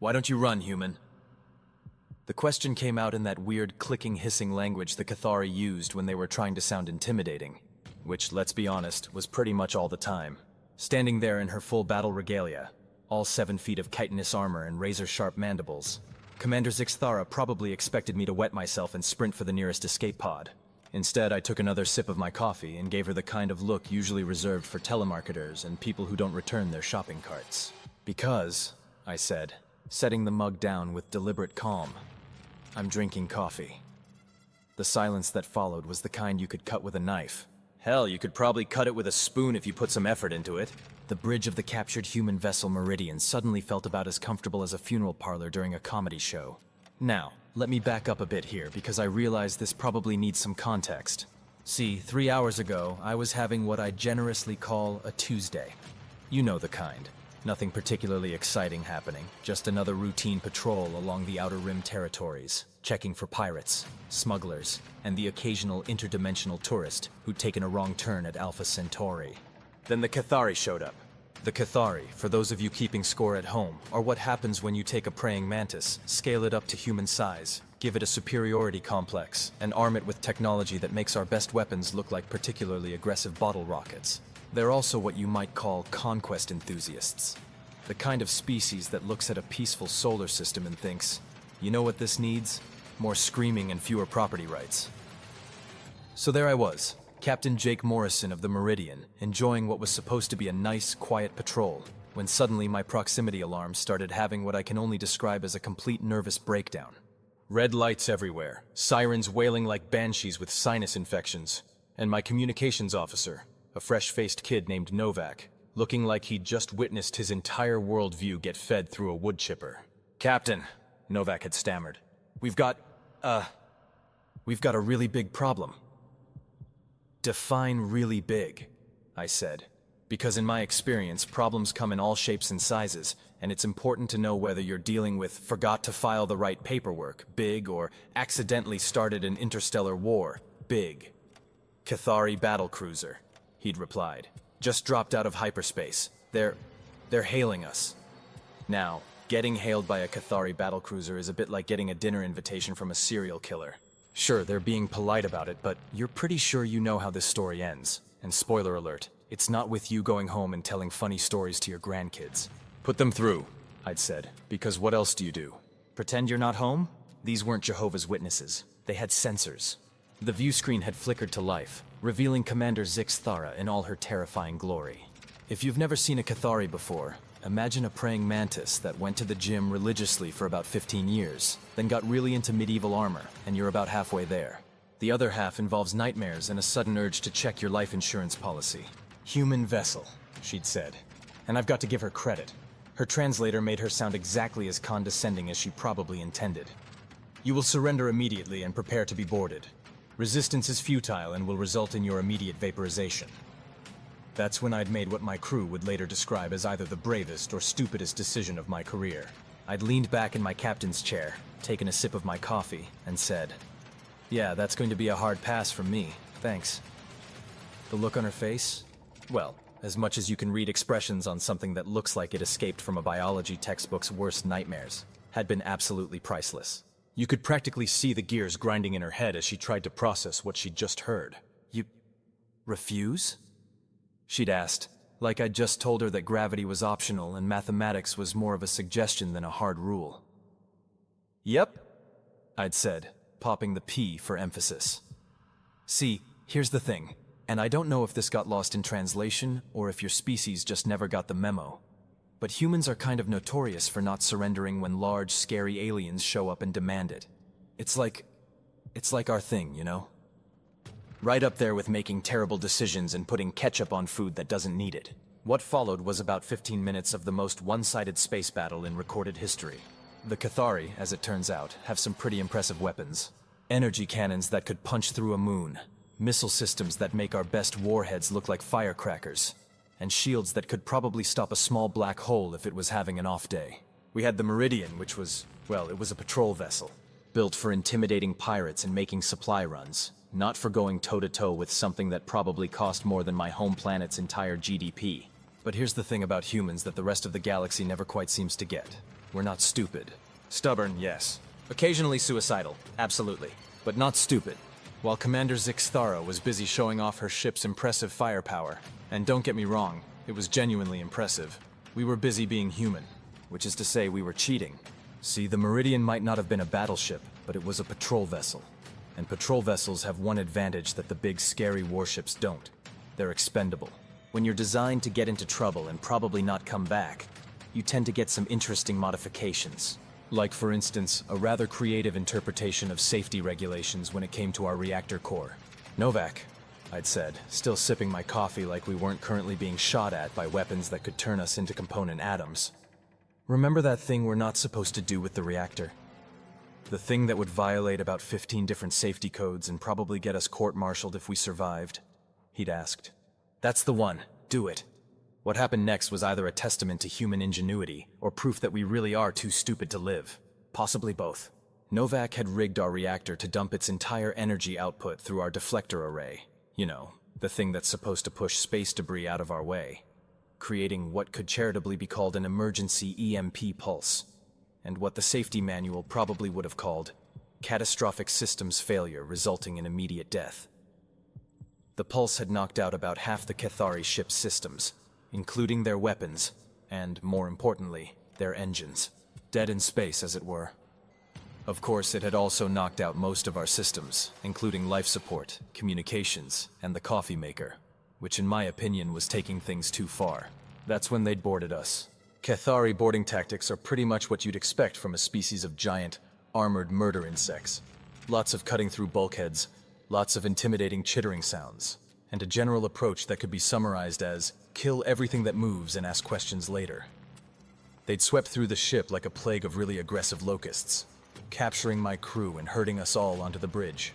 Why don't you run, human? The question came out in that weird clicking, hissing language the Cathari used when they were trying to sound intimidating, which, let's be honest, was pretty much all the time. Standing there in her full battle regalia, all 7 feet of chitinous armor and razor-sharp mandibles, Commander Zixthara probably expected me to wet myself and sprint for the nearest escape pod. Instead, I took another sip of my coffee and gave her the kind of look usually reserved for telemarketers and people who don't return their shopping carts. Because, I said, setting the mug down with deliberate calm, I'm drinking coffee. The silence that followed was the kind you could cut with a knife. Hell, you could probably cut it with a spoon if you put some effort into it. The bridge of the captured human vessel Meridian suddenly felt about as comfortable as a funeral parlor during a comedy show. Now, let me back up a bit here because I realize this probably needs some context. See, 3 hours ago, I was having what I generously call a Tuesday. You know the kind. Nothing particularly exciting happening, just another routine patrol along the Outer Rim territories, checking for pirates, smugglers, and the occasional interdimensional tourist who'd taken a wrong turn at Alpha Centauri. Then the Cathari showed up. The Cathari, for those of you keeping score at home, are what happens when you take a praying mantis, scale it up to human size, give it a superiority complex, and arm it with technology that makes our best weapons look like particularly aggressive bottle rockets. They're also what you might call conquest enthusiasts. The kind of species that looks at a peaceful solar system and thinks, you know what this needs? More screaming and fewer property rights. So there I was, Captain Jake Morrison of the Meridian, enjoying what was supposed to be a nice, quiet patrol, when suddenly my proximity alarm started having what I can only describe as a complete nervous breakdown. Red lights everywhere, sirens wailing like banshees with sinus infections, and my communications officer, a fresh-faced kid named Novak, looking like he'd just witnessed his entire worldview get fed through a wood chipper. "Captain," Novak had stammered, we've got a really big problem." "Define really big," I said, because in my experience, problems come in all shapes and sizes, and it's important to know whether you're dealing with forgot to file the right paperwork, big, or accidentally started an interstellar war, big. "Cathari battlecruiser," he'd replied. "Just dropped out of hyperspace. They're hailing us." Now, getting hailed by a Cathari battlecruiser is a bit like getting a dinner invitation from a serial killer. Sure, they're being polite about it, but you're pretty sure you know how this story ends. And spoiler alert, it's not with you going home and telling funny stories to your grandkids. "Put them through," I'd said, because what else do you do? Pretend you're not home? These weren't Jehovah's Witnesses. They had sensors. The view screen had flickered to life, revealing Commander Zixthara in all her terrifying glory. If you've never seen a Cathari before, imagine a praying mantis that went to the gym religiously for about 15 years, then got really into medieval armor, and you're about halfway there. The other half involves nightmares and a sudden urge to check your life insurance policy. "Human vessel," she'd said. And I've got to give her credit. Her translator made her sound exactly as condescending as she probably intended. "You will surrender immediately and prepare to be boarded. Resistance is futile and will result in your immediate vaporization." That's when I'd made what my crew would later describe as either the bravest or stupidest decision of my career. I'd leaned back in my captain's chair, taken a sip of my coffee, and said, "Yeah, that's going to be a hard pass from me, thanks." The look on her face? Well, as much as you can read expressions on something that looks like it escaped from a biology textbook's worst nightmares, had been absolutely priceless. You could practically see the gears grinding in her head as she tried to process what she'd just heard. "You refuse?" she'd asked, like I'd just told her that gravity was optional and mathematics was more of a suggestion than a hard rule. "Yep," I'd said, popping the P for emphasis. See, here's the thing, and I don't know if this got lost in translation or if your species just never got the memo, but humans are kind of notorious for not surrendering when large, scary aliens show up and demand it. It's like our thing, you know? Right up there with making terrible decisions and putting ketchup on food that doesn't need it. What followed was about 15 minutes of the most one-sided space battle in recorded history. The Cathari, as it turns out, have some pretty impressive weapons. Energy cannons that could punch through a moon, missile systems that make our best warheads look like firecrackers, and shields that could probably stop a small black hole if it was having an off day. We had the Meridian, which was, well, it was a patrol vessel, built for intimidating pirates and making supply runs, not for going toe-to-toe with something that probably cost more than my home planet's entire GDP. But here's the thing about humans that the rest of the galaxy never quite seems to get. We're not stupid. Stubborn, yes. Occasionally suicidal, absolutely. But not stupid. While Commander Zixthara was busy showing off her ship's impressive firepower, and don't get me wrong, it was genuinely impressive, we were busy being human, which is to say we were cheating. See, the Meridian might not have been a battleship, but it was a patrol vessel. And patrol vessels have one advantage that the big scary warships don't. They're expendable. When you're designed to get into trouble and probably not come back, you tend to get some interesting modifications. Like, for instance, a rather creative interpretation of safety regulations when it came to our reactor core. Novak, I'd said, still sipping my coffee like we weren't currently being shot at by weapons that could turn us into component atoms. Remember that thing we're not supposed to do with the reactor? The thing that would violate about 15 different safety codes and probably get us court-martialed if we survived? He'd asked. That's the one. Do it. What happened next was either a testament to human ingenuity or proof that we really are too stupid to live. Possibly both. Novak had rigged our reactor to dump its entire energy output through our deflector array. You know, the thing that's supposed to push space debris out of our way, creating what could charitably be called an emergency EMP pulse, and what the safety manual probably would have called catastrophic systems failure resulting in immediate death. The pulse had knocked out about half the Cathari ship's systems, including their weapons, and, more importantly, their engines. Dead in space, as it were. Of course, it had also knocked out most of our systems, including life support, communications, and the coffee maker, which in my opinion was taking things too far. That's when they'd boarded us. Cathari boarding tactics are pretty much what you'd expect from a species of giant, armored murder insects. Lots of cutting through bulkheads, lots of intimidating chittering sounds, and a general approach that could be summarized as, kill everything that moves and ask questions later. They'd swept through the ship like a plague of really aggressive locusts, capturing my crew and herding us all onto the bridge.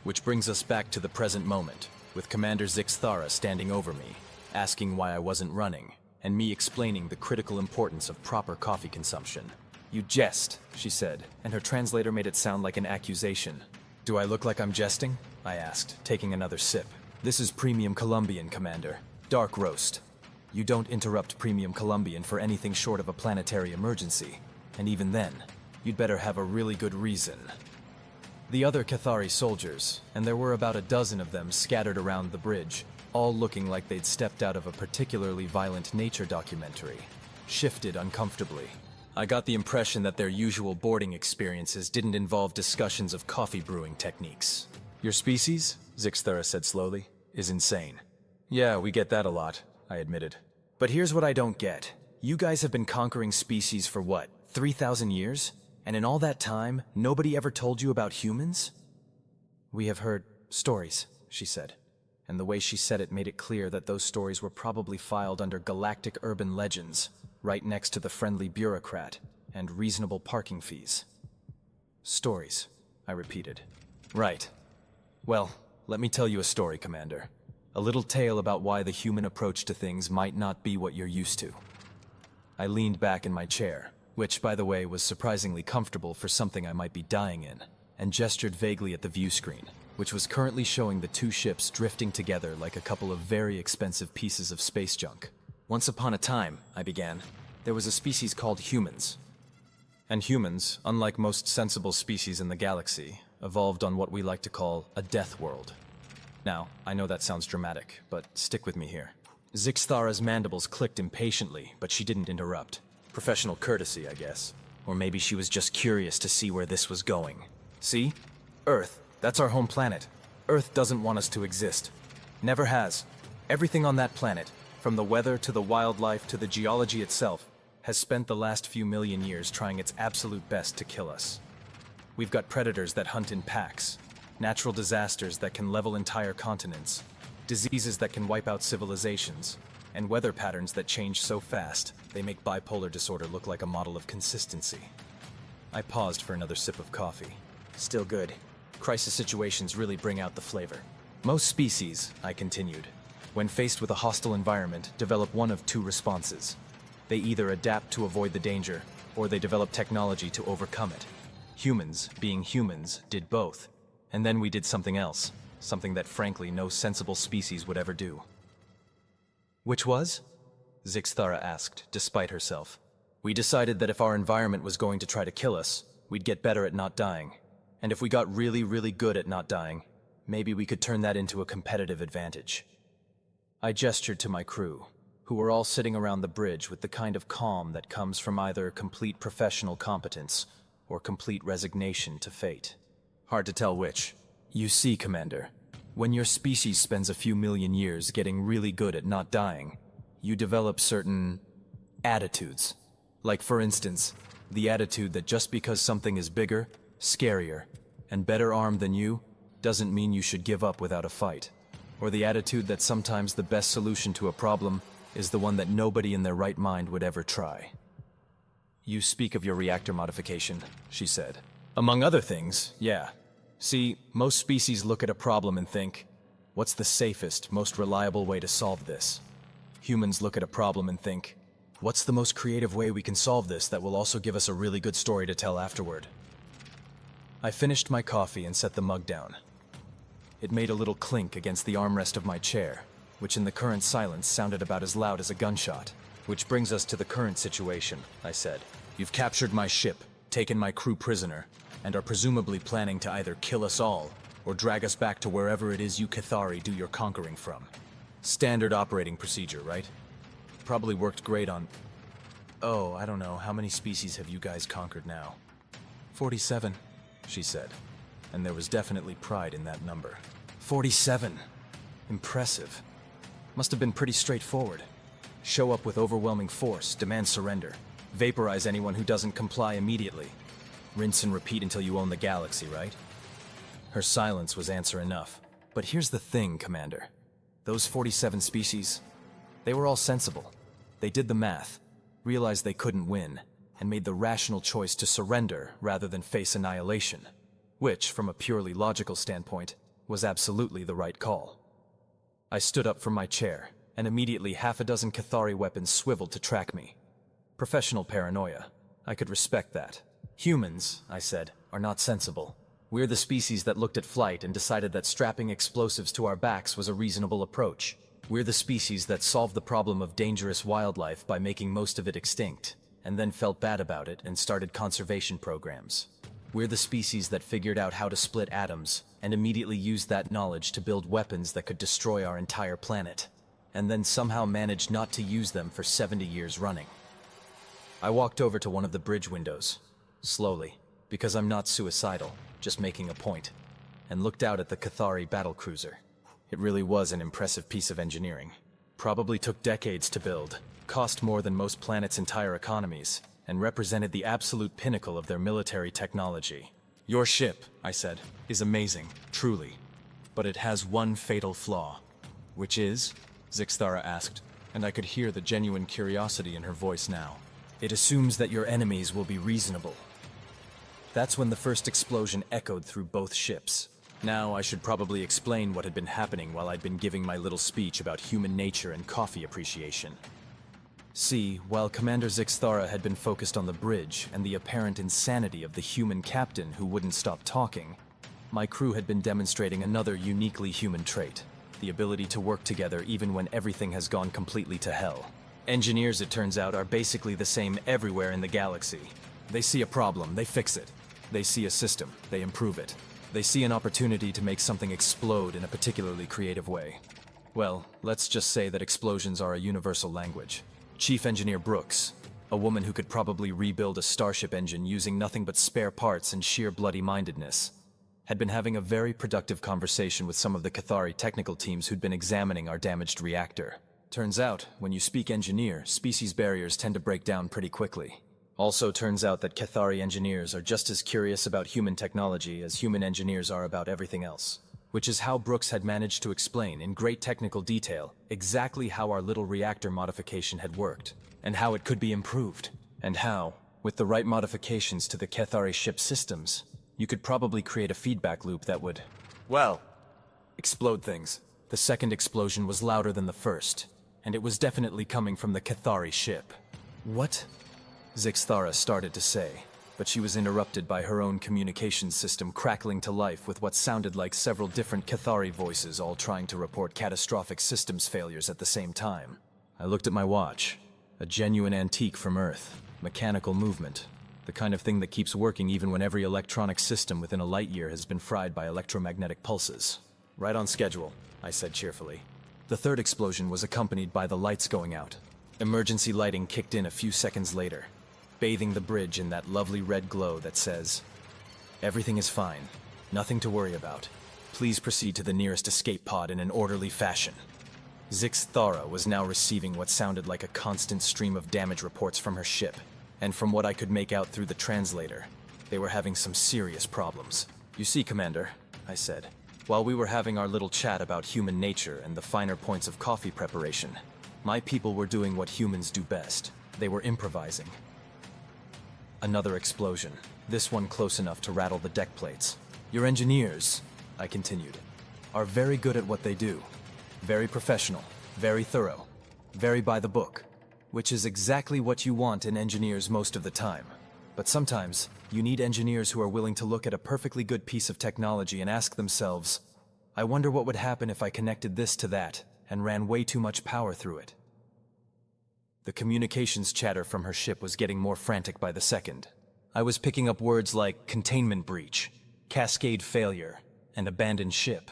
Which brings us back to the present moment, with Commander Zixthara standing over me, asking why I wasn't running, and me explaining the critical importance of proper coffee consumption. You jest, she said, and her translator made it sound like an accusation. Do I look like I'm jesting? I asked, taking another sip. This is Premium Colombian, Commander. Dark roast. You don't interrupt Premium Colombian for anything short of a planetary emergency. And even then, you'd better have a really good reason. The other Cathari soldiers, and there were about a dozen of them scattered around the bridge, all looking like they'd stepped out of a particularly violent nature documentary, shifted uncomfortably. I got the impression that their usual boarding experiences didn't involve discussions of coffee brewing techniques. Your species, Zixthara said slowly, is insane. Yeah, we get that a lot, I admitted. But here's what I don't get. You guys have been conquering species for what, 3,000 years? And in all that time, nobody ever told you about humans? We have heard stories, she said. And the way she said it made it clear that those stories were probably filed under galactic urban legends, right next to the friendly bureaucrat and reasonable parking fees. Stories, I repeated. Right. Well, let me tell you a story, Commander. A little tale about why the human approach to things might not be what you're used to. I leaned back in my chair, which, by the way, was surprisingly comfortable for something I might be dying in, and gestured vaguely at the view screen, which was currently showing the two ships drifting together like a couple of very expensive pieces of space junk. Once upon a time, I began, there was a species called humans. And humans, unlike most sensible species in the galaxy, evolved on what we like to call a death world. Now, I know that sounds dramatic, but stick with me here. Zixthara's mandibles clicked impatiently, but she didn't interrupt. Professional courtesy, I guess. Or maybe she was just curious to see where this was going. See? Earth, that's our home planet. Earth doesn't want us to exist. Never has. Everything on that planet, from the weather to the wildlife to the geology itself, has spent the last few million years trying its absolute best to kill us. We've got predators that hunt in packs, natural disasters that can level entire continents, diseases that can wipe out civilizations, and weather patterns that change so fast they make bipolar disorder look like a model of consistency. I paused for another sip of coffee. Still good. Crisis situations really bring out the flavor. Most species, I continued, when faced with a hostile environment, develop one of two responses. They either adapt to avoid the danger, or they develop technology to overcome it. Humans, being humans, did both. And then we did something else, something that frankly no sensible species would ever do. Which was? Zixthara asked, despite herself. We decided that if our environment was going to try to kill us, we'd get better at not dying. And if we got really, really good at not dying, maybe we could turn that into a competitive advantage. I gestured to my crew, who were all sitting around the bridge with the kind of calm that comes from either complete professional competence or complete resignation to fate. Hard to tell which. You see, Commander, when your species spends a few million years getting really good at not dying, you develop certain attitudes. Like, for instance, the attitude that just because something is bigger, scarier, and better armed than you, doesn't mean you should give up without a fight. Or the attitude that sometimes the best solution to a problem is the one that nobody in their right mind would ever try. You speak of your reactor modification, she said. Among other things, yeah. See, most species look at a problem and think, what's the safest, most reliable way to solve this? Humans look at a problem and think, what's the most creative way we can solve this that will also give us a really good story to tell afterward? I finished my coffee and set the mug down. It made a little clink against the armrest of my chair, which in the current silence sounded about as loud as a gunshot. Which brings us to the current situation, I said. You've captured my ship, taken my crew prisoner, and are presumably planning to either kill us all or drag us back to wherever it is you Cathari do your conquering from. Standard operating procedure, right? Probably worked great on... Oh, I don't know, how many species have you guys conquered now? 47, she said, and there was definitely pride in that number. 47. Impressive. Must have been pretty straightforward. Show up with overwhelming force, demand surrender, vaporize anyone who doesn't comply immediately. Rinse and repeat until you own the galaxy, right? Her silence was answer enough. But here's the thing, Commander. Those 47 species, they were all sensible. They did the math, realized they couldn't win, and made the rational choice to surrender rather than face annihilation. Which, from a purely logical standpoint, was absolutely the right call. I stood up from my chair, and immediately half a dozen Cathari weapons swiveled to track me. Professional paranoia. I could respect that. Humans, I said, are not sensible. We're the species that looked at flight and decided that strapping explosives to our backs was a reasonable approach. We're the species that solved the problem of dangerous wildlife by making most of it extinct, and then felt bad about it and started conservation programs. We're the species that figured out how to split atoms and immediately used that knowledge to build weapons that could destroy our entire planet, and then somehow managed not to use them for 70 years running. I walked over to one of the bridge windows, slowly, because I'm not suicidal, just making a point, and looked out at the Cathari battlecruiser. It really was an impressive piece of engineering. Probably took decades to build, cost more than most planets' entire economies, and represented the absolute pinnacle of their military technology. Your ship, I said, is amazing, truly. But it has one fatal flaw. Which is? Zixthara asked, and I could hear the genuine curiosity in her voice now. It assumes that your enemies will be reasonable. That's when the first explosion echoed through both ships. Now I should probably explain what had been happening while I'd been giving my little speech about human nature and coffee appreciation. See, while Commander Zixthara had been focused on the bridge and the apparent insanity of the human captain who wouldn't stop talking, my crew had been demonstrating another uniquely human trait, the ability to work together even when everything has gone completely to hell. Engineers, it turns out, are basically the same everywhere in the galaxy. They see a problem, they fix it. They see a system, they improve it. They see an opportunity to make something explode in a particularly creative way. Well, let's just say that explosions are a universal language. Chief Engineer Brooks, a woman who could probably rebuild a starship engine using nothing but spare parts and sheer bloody-mindedness, had been having a very productive conversation with some of the Cathari technical teams who'd been examining our damaged reactor. Turns out, when you speak engineer, species barriers tend to break down pretty quickly. Also turns out that Cathari engineers are just as curious about human technology as human engineers are about everything else. Which is how Brooks had managed to explain in great technical detail exactly how our little reactor modification had worked, and how it could be improved, and how, with the right modifications to the Cathari ship systems, you could probably create a feedback loop that would, well, explode things. The second explosion was louder than the first, and it was definitely coming from the Cathari ship. What? Zixthara started to say, but she was interrupted by her own communications system crackling to life with what sounded like several different Cathari voices all trying to report catastrophic systems failures at the same time. I looked at my watch, a genuine antique from Earth. Mechanical movement. The kind of thing that keeps working even when every electronic system within a light year has been fried by electromagnetic pulses. Right on schedule, I said cheerfully. The third explosion was accompanied by the lights going out. Emergency lighting kicked in a few seconds later, bathing the bridge in that lovely red glow that says, "Everything is fine. Nothing to worry about. Please proceed to the nearest escape pod in an orderly fashion." Zixthara was now receiving what sounded like a constant stream of damage reports from her ship, and from what I could make out through the translator, they were having some serious problems. "You see, Commander," I said, while we were having our little chat about human nature and the finer points of coffee preparation, my people were doing what humans do best. They were improvising. Another explosion, this one close enough to rattle the deck plates. "Your engineers," I continued, "are very good at what they do. Very professional, very thorough, very by the book, which is exactly what you want in engineers most of the time. But sometimes, you need engineers who are willing to look at a perfectly good piece of technology and ask themselves, I wonder what would happen if I connected this to that and ran way too much power through it." The communications chatter from her ship was getting more frantic by the second. I was picking up words like containment breach, cascade failure, and abandoned ship,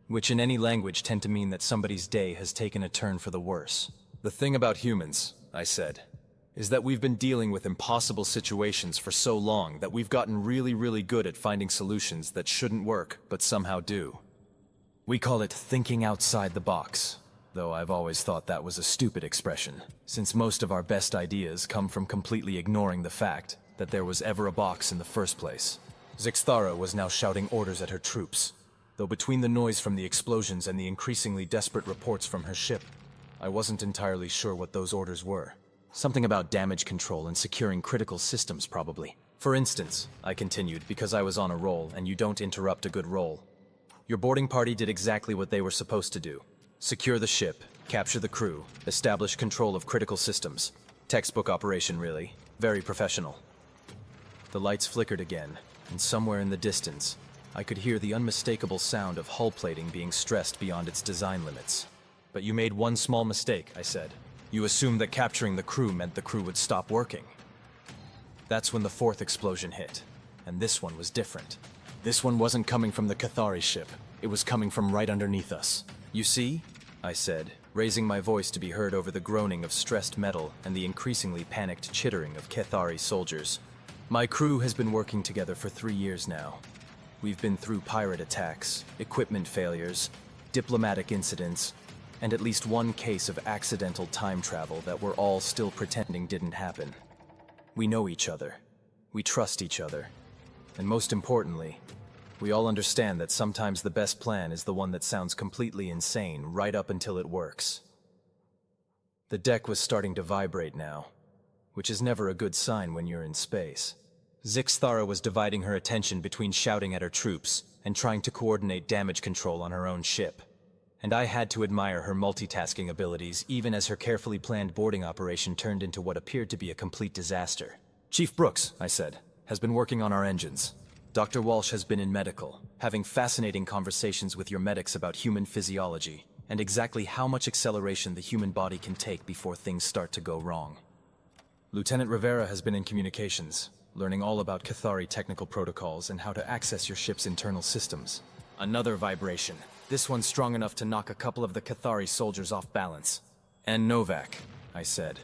which in any language tend to mean that somebody's day has taken a turn for the worse. "The thing about humans," I said, "is that we've been dealing with impossible situations for so long that we've gotten really good at finding solutions that shouldn't work but somehow do. We call it thinking outside the box, though I've always thought that was a stupid expression, since most of our best ideas come from completely ignoring the fact that there was ever a box in the first place." Zixthara was now shouting orders at her troops, though between the noise from the explosions and the increasingly desperate reports from her ship, I wasn't entirely sure what those orders were. Something about damage control and securing critical systems, probably. "For instance," I continued, because I was on a roll, and you don't interrupt a good roll. "Your boarding party did exactly what they were supposed to do. Secure the ship, capture the crew, establish control of critical systems. Textbook operation, really. Very professional." The lights flickered again, and somewhere in the distance, I could hear the unmistakable sound of hull plating being stressed beyond its design limits. "But you made one small mistake," I said. "You assumed that capturing the crew meant the crew would stop working." That's when the fourth explosion hit, and this one was different. This one wasn't coming from the Cathari ship. It was coming from right underneath us. "You see?" I said, raising my voice to be heard over the groaning of stressed metal and the increasingly panicked chittering of Cathari soldiers. "My crew has been working together for 3 years now. We've been through pirate attacks, equipment failures, diplomatic incidents, and at least one case of accidental time travel that we're all still pretending didn't happen. We know each other. We trust each other. And most importantly, we all understand that sometimes the best plan is the one that sounds completely insane right up until it works." The deck was starting to vibrate now, which is never a good sign when you're in space. Zixthara was dividing her attention between shouting at her troops and trying to coordinate damage control on her own ship. And I had to admire her multitasking abilities even as her carefully planned boarding operation turned into what appeared to be a complete disaster. "Chief Brooks," I said, "has been working on our engines. Dr. Walsh has been in medical, having fascinating conversations with your medics about human physiology and exactly how much acceleration the human body can take before things start to go wrong. Lieutenant Rivera has been in communications, learning all about Cathari technical protocols and how to access your ship's internal systems." Another vibration, this one strong enough to knock a couple of the Cathari soldiers off balance. "And Novak," I said,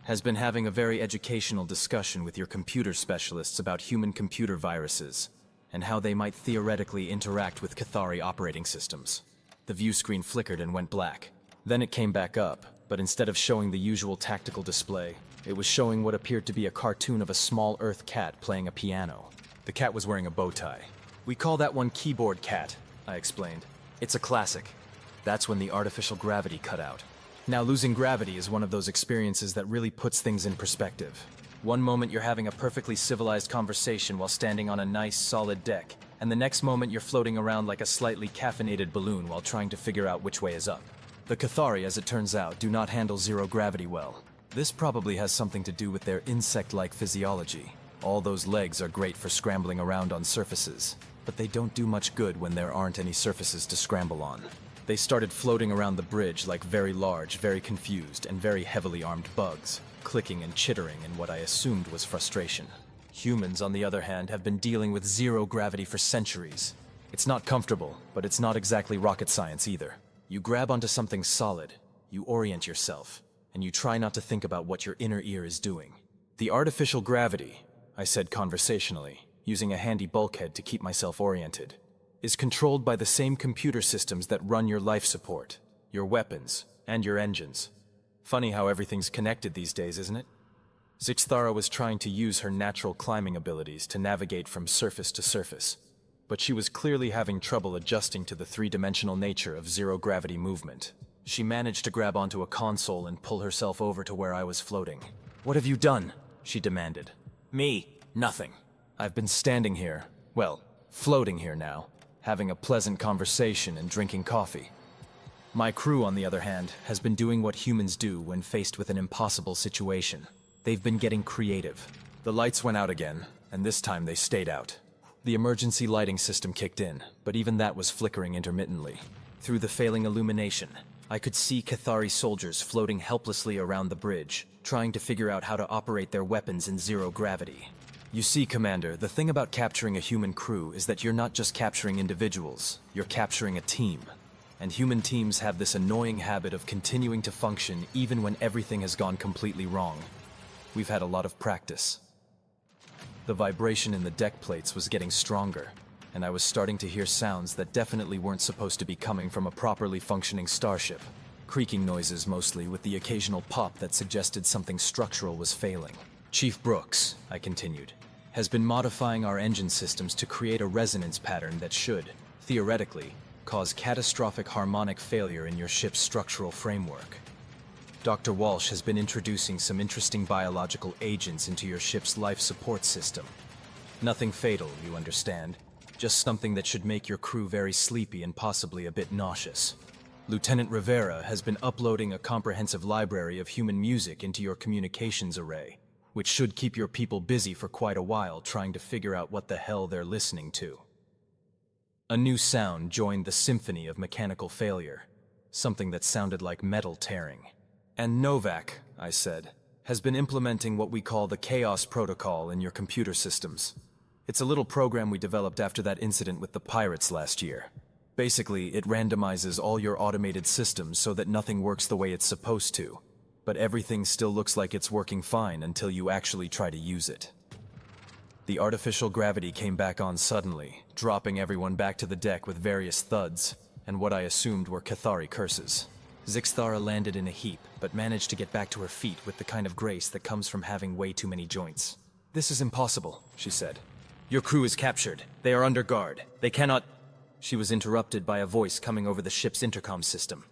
"has been having a very educational discussion with your computer specialists about human computer viruses and how they might theoretically interact with Cathari operating systems." The view screen flickered and went black. Then it came back up, but instead of showing the usual tactical display, it was showing what appeared to be a cartoon of a small Earth cat playing a piano. The cat was wearing a bow tie. "We call that one Keyboard Cat," I explained. "It's a classic. That's when the artificial gravity cut out. Now, losing gravity is one of those experiences that really puts things in perspective. One moment you're having a perfectly civilized conversation while standing on a nice, solid deck, and the next moment you're floating around like a slightly caffeinated balloon while trying to figure out which way is up. The Cathari, as it turns out, do not handle zero gravity well. This probably has something to do with their insect-like physiology. All those legs are great for scrambling around on surfaces, but they don't do much good when there aren't any surfaces to scramble on. They started floating around the bridge like very large, very confused, and very heavily armed bugs, clicking and chittering in what I assumed was frustration. Humans, on the other hand, have been dealing with zero gravity for centuries. It's not comfortable, but it's not exactly rocket science either. You grab onto something solid, you orient yourself, and you try not to think about what your inner ear is doing. The artificial gravity, I said conversationally, using a handy bulkhead to keep myself oriented, is controlled by the same computer systems that run your life support, your weapons, and your engines. Funny how everything's connected these days, isn't it? Zixthara was trying to use her natural climbing abilities to navigate from surface to surface, but she was clearly having trouble adjusting to the three-dimensional nature of zero-gravity movement. She managed to grab onto a console and pull herself over to where I was floating. "What have you done?" she demanded. "Me? Nothing. I've been standing here, well, floating here now, having a pleasant conversation and drinking coffee. My crew, on the other hand, has been doing what humans do when faced with an impossible situation. They've been getting creative. The lights went out again, and this time they stayed out. The emergency lighting system kicked in, but even that was flickering intermittently. Through the failing illumination, I could see Cathari soldiers floating helplessly around the bridge, trying to figure out how to operate their weapons in zero gravity. You see, Commander, the thing about capturing a human crew is that you're not just capturing individuals, you're capturing a team. And human teams have this annoying habit of continuing to function even when everything has gone completely wrong. We've had a lot of practice." The vibration in the deck plates was getting stronger, and I was starting to hear sounds that definitely weren't supposed to be coming from a properly functioning starship. Creaking noises mostly, with the occasional pop that suggested something structural was failing. "Chief Brooks," I continued, "has been modifying our engine systems to create a resonance pattern that should, theoretically, cause catastrophic harmonic failure in your ship's structural framework. Dr. Walsh has been introducing some interesting biological agents into your ship's life support system. Nothing fatal, you understand. Just something that should make your crew very sleepy and possibly a bit nauseous. Lieutenant Rivera has been uploading a comprehensive library of human music into your communications array, which should keep your people busy for quite a while trying to figure out what the hell they're listening to." A new sound joined the symphony of mechanical failure, something that sounded like metal tearing. "And Novak," I said, "has been implementing what we call the Chaos Protocol in your computer systems. It's a little program we developed after that incident with the pirates last year. Basically, it randomizes all your automated systems so that nothing works the way it's supposed to, but everything still looks like it's working fine until you actually try to use it." The artificial gravity came back on suddenly, dropping everyone back to the deck with various thuds, and what I assumed were Cathari curses. Zixthara landed in a heap, but managed to get back to her feet with the kind of grace that comes from having way too many joints. "This is impossible," she said. "Your crew is captured. They are under guard. They cannot—" She was interrupted by a voice coming over the ship's intercom system.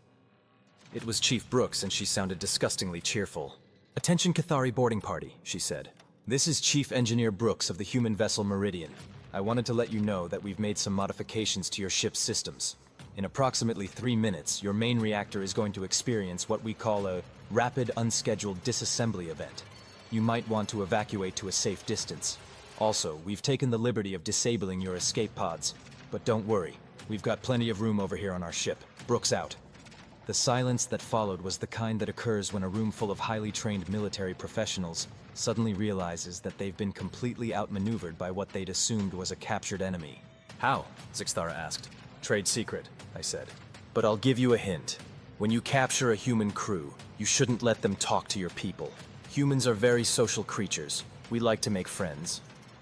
It was Chief Brooks, and she sounded disgustingly cheerful. "Attention Cathari boarding party," she said. "This is Chief Engineer Brooks of the human vessel Meridian. I wanted to let you know that we've made some modifications to your ship's systems. In approximately 3 minutes, your main reactor is going to experience what we call a rapid unscheduled disassembly event. You might want to evacuate to a safe distance. Also, we've taken the liberty of disabling your escape pods. But don't worry, we've got plenty of room over here on our ship. Brooks out." The silence that followed was the kind that occurs when a room full of highly trained military professionals suddenly realizes that they've been completely outmaneuvered by what they'd assumed was a captured enemy. "How?" Zixthara asked. "Trade secret," I said. "But I'll give you a hint. When you capture a human crew, you shouldn't let them talk to your people. Humans are very social creatures. We like to make friends.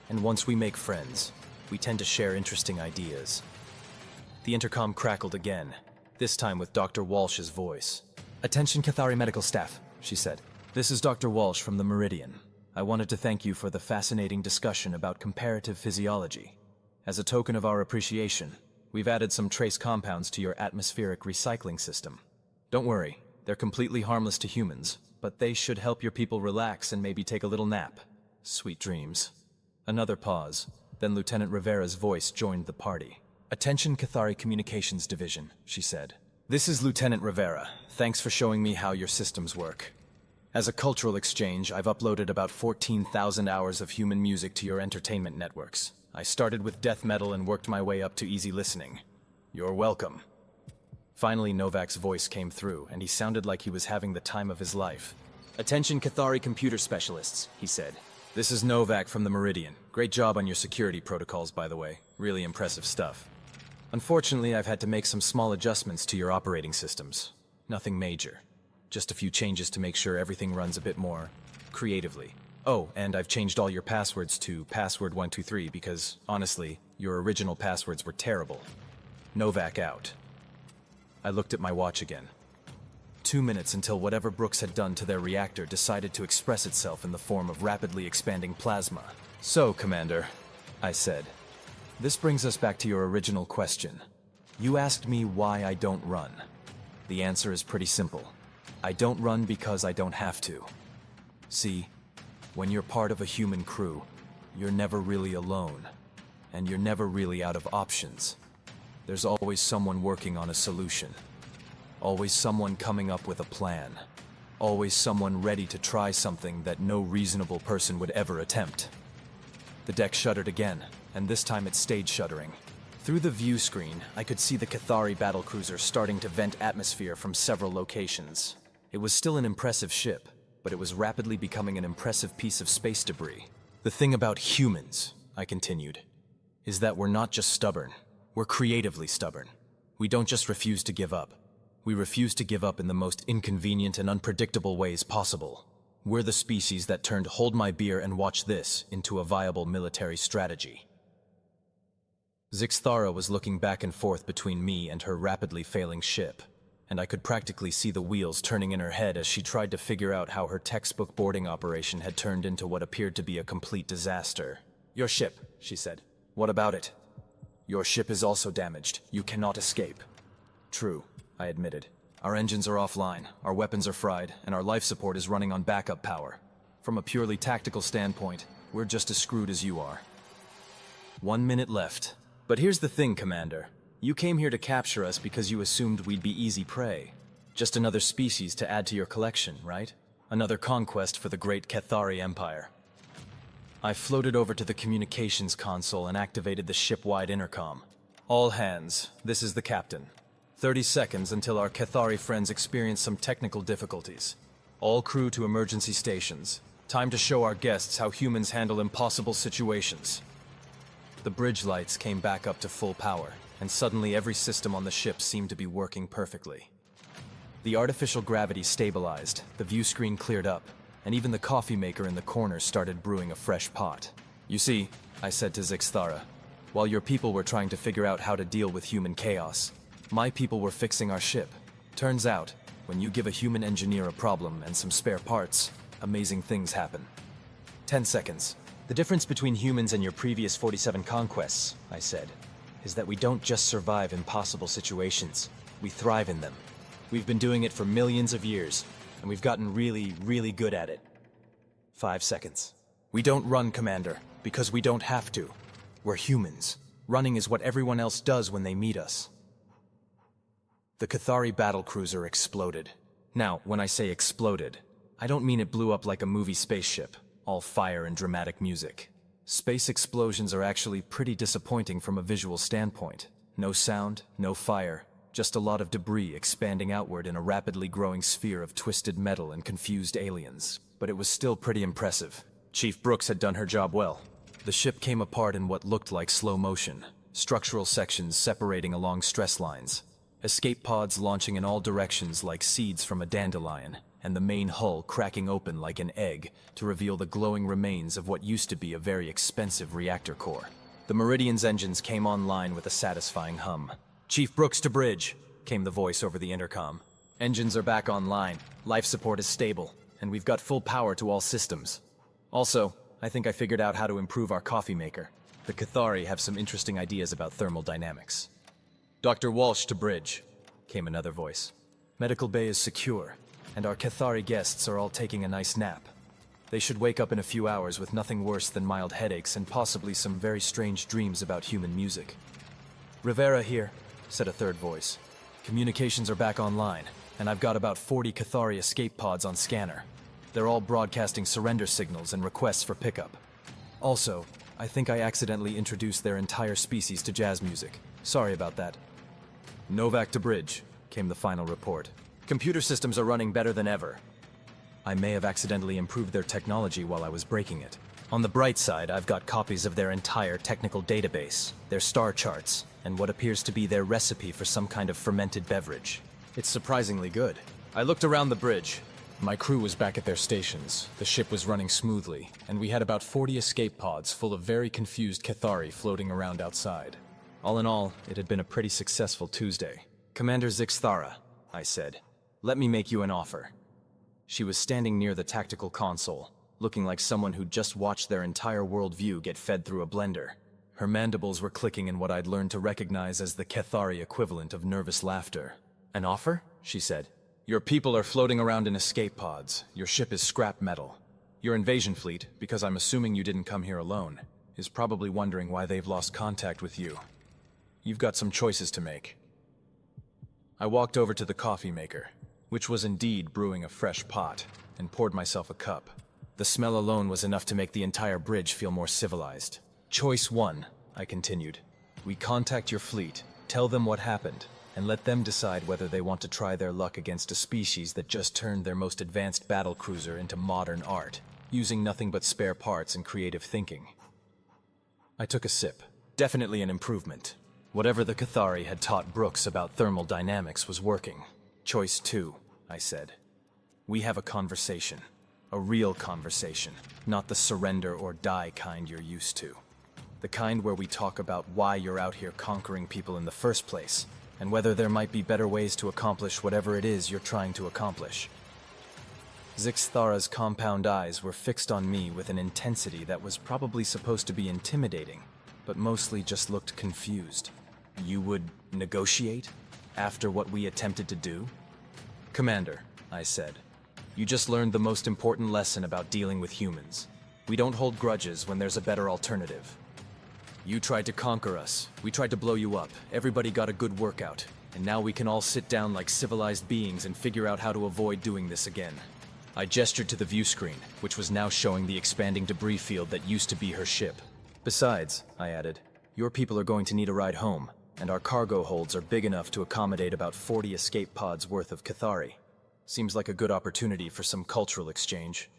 And once we make friends, we tend to share interesting ideas." The intercom crackled again, this time with Dr. Walsh's voice. "Attention Cathari medical staff," she said. "This is Dr. Walsh from the Meridian. I wanted to thank you for the fascinating discussion about comparative physiology. As a token of our appreciation, we've added some trace compounds to your atmospheric recycling system. Don't worry, they're completely harmless to humans, but they should help your people relax and maybe take a little nap. Sweet dreams." Another pause, then Lieutenant Rivera's voice joined the party. "Attention Cathari Communications Division," she said. "This is Lieutenant Rivera. Thanks for showing me how your systems work. As a cultural exchange, I've uploaded about 14,000 hours of human music to your entertainment networks. I started with death metal and worked my way up to easy listening. You're welcome." Finally, Novak's voice came through, and he sounded like he was having the time of his life. "Attention Cathari computer specialists," he said. "This is Novak from the Meridian. Great job on your security protocols, by the way. Really impressive stuff. Unfortunately, I've had to make some small adjustments to your operating systems. Nothing major. Just a few changes to make sure everything runs a bit more creatively. Oh, and I've changed all your passwords to password123 because, honestly, your original passwords were terrible. Novak out." I looked at my watch again. 2 minutes until whatever Brooks had done to their reactor decided to express itself in the form of rapidly expanding plasma. "So, Commander," I said, "this brings us back to your original question. You asked me why I don't run. The answer is pretty simple. I don't run because I don't have to. See, when you're part of a human crew, you're never really alone, and you're never really out of options. There's always someone working on a solution. Always someone coming up with a plan. Always someone ready to try something that no reasonable person would ever attempt." The deck shuddered again, and this time it stayed shuddering. Through the view screen, I could see the Cathari battlecruiser starting to vent atmosphere from several locations. It was still an impressive ship, but it was rapidly becoming an impressive piece of space debris. "The thing about humans," I continued, "is that we're not just stubborn. We're creatively stubborn. We don't just refuse to give up. We refuse to give up in the most inconvenient and unpredictable ways possible. We're the species that turned 'hold my beer and watch this' into a viable military strategy." Zixthara was looking back and forth between me and her rapidly failing ship, and I could practically see the wheels turning in her head as she tried to figure out how her textbook boarding operation had turned into what appeared to be a complete disaster. "Your ship," she said. "What about it?" "Your ship is also damaged. You cannot escape." "True," I admitted. "Our engines are offline, our weapons are fried, and our life support is running on backup power. From a purely tactical standpoint, we're just as screwed as you are." 1 minute left. "But here's the thing, Commander. You came here to capture us because you assumed we'd be easy prey. Just another species to add to your collection, right? Another conquest for the great Cathari Empire." I floated over to the communications console and activated the ship-wide intercom. "All hands, this is the captain. 30 seconds until our Cathari friends experience some technical difficulties. All crew to emergency stations. Time to show our guests how humans handle impossible situations." The bridge lights came back up to full power, and suddenly every system on the ship seemed to be working perfectly. The artificial gravity stabilized, the view screen cleared up, and even the coffee maker in the corner started brewing a fresh pot. "You see," I said to Zixthara, "while your people were trying to figure out how to deal with human chaos, my people were fixing our ship. Turns out, when you give a human engineer a problem and some spare parts, amazing things happen." 10 seconds. "The difference between humans and your previous 47 conquests," I said, "is that we don't just survive impossible situations, we thrive in them. We've been doing it for millions of years, and we've gotten really, really good at it." 5 seconds. "We don't run, Commander, because we don't have to. We're humans. Running is what everyone else does when they meet us." The Cathari battlecruiser exploded. Now, when I say exploded, I don't mean it blew up like a movie spaceship, all fire and dramatic music. Space explosions are actually pretty disappointing from a visual standpoint. No sound, no fire, just a lot of debris expanding outward in a rapidly growing sphere of twisted metal and confused aliens. But it was still pretty impressive. Chief Brooks had done her job well. The ship came apart in what looked like slow motion, structural sections separating along stress lines. Escape pods launching in all directions like seeds from a dandelion, and the main hull cracking open like an egg to reveal the glowing remains of what used to be a very expensive reactor core. The Meridian's engines came online with a satisfying hum. "Chief Brooks to bridge," came the voice over the intercom. "Engines are back online, life support is stable, and we've got full power to all systems. Also, I think I figured out how to improve our coffee maker. The Cathari have some interesting ideas about thermal dynamics." "Dr. Walsh to bridge," came another voice. "Medical bay is secure, and our Cathari guests are all taking a nice nap. They should wake up in a few hours with nothing worse than mild headaches and possibly some very strange dreams about human music." "Rivera here," said a third voice. "Communications are back online, and I've got about 40 Cathari escape pods on scanner. They're all broadcasting surrender signals and requests for pickup. Also, I think I accidentally introduced their entire species to jazz music. Sorry about that." "Novak to bridge," came the final report. Computer systems are running better than ever. I may have accidentally improved their technology while I was breaking it. On the bright side, I've got copies of their entire technical database, their star charts, and what appears to be their recipe for some kind of fermented beverage. It's surprisingly good. I looked around the bridge. My crew was back at their stations, the ship was running smoothly, and we had about 40 escape pods full of very confused Cathari floating around outside. All in all, it had been a pretty successful Tuesday. "Commander Zixthara," I said, "let me make you an offer." She was standing near the tactical console, looking like someone who'd just watched their entire worldview get fed through a blender. Her mandibles were clicking in what I'd learned to recognize as the Cathari equivalent of nervous laughter. "An offer?" she said. "Your people are floating around in escape pods. Your ship is scrap metal. Your invasion fleet, because I'm assuming you didn't come here alone, is probably wondering why they've lost contact with you. You've got some choices to make." I walked over to the coffee maker, which was indeed brewing a fresh pot, and poured myself a cup. The smell alone was enough to make the entire bridge feel more civilized. "Choice 1, I continued. "We contact your fleet, tell them what happened, and let them decide whether they want to try their luck against a species that just turned their most advanced battlecruiser into modern art, using nothing but spare parts and creative thinking." I took a sip. Definitely an improvement. Whatever the Cathari had taught Brooks about thermal dynamics was working. "Choice 2, I said. "We have a conversation. A real conversation, not the surrender or die kind you're used to. The kind where we talk about why you're out here conquering people in the first place, and whether there might be better ways to accomplish whatever it is you're trying to accomplish." Zixthara's compound eyes were fixed on me with an intensity that was probably supposed to be intimidating, but mostly just looked confused. "You would negotiate? After what we attempted to do?" "Commander," I said, "you just learned the most important lesson about dealing with humans. We don't hold grudges when there's a better alternative. You tried to conquer us, we tried to blow you up, everybody got a good workout, and now we can all sit down like civilized beings and figure out how to avoid doing this again." I gestured to the view screen, which was now showing the expanding debris field that used to be her ship. "Besides," I added, "your people are going to need a ride home, and our cargo holds are big enough to accommodate about 40 escape pods worth of Cathari. Seems like a good opportunity for some cultural exchange."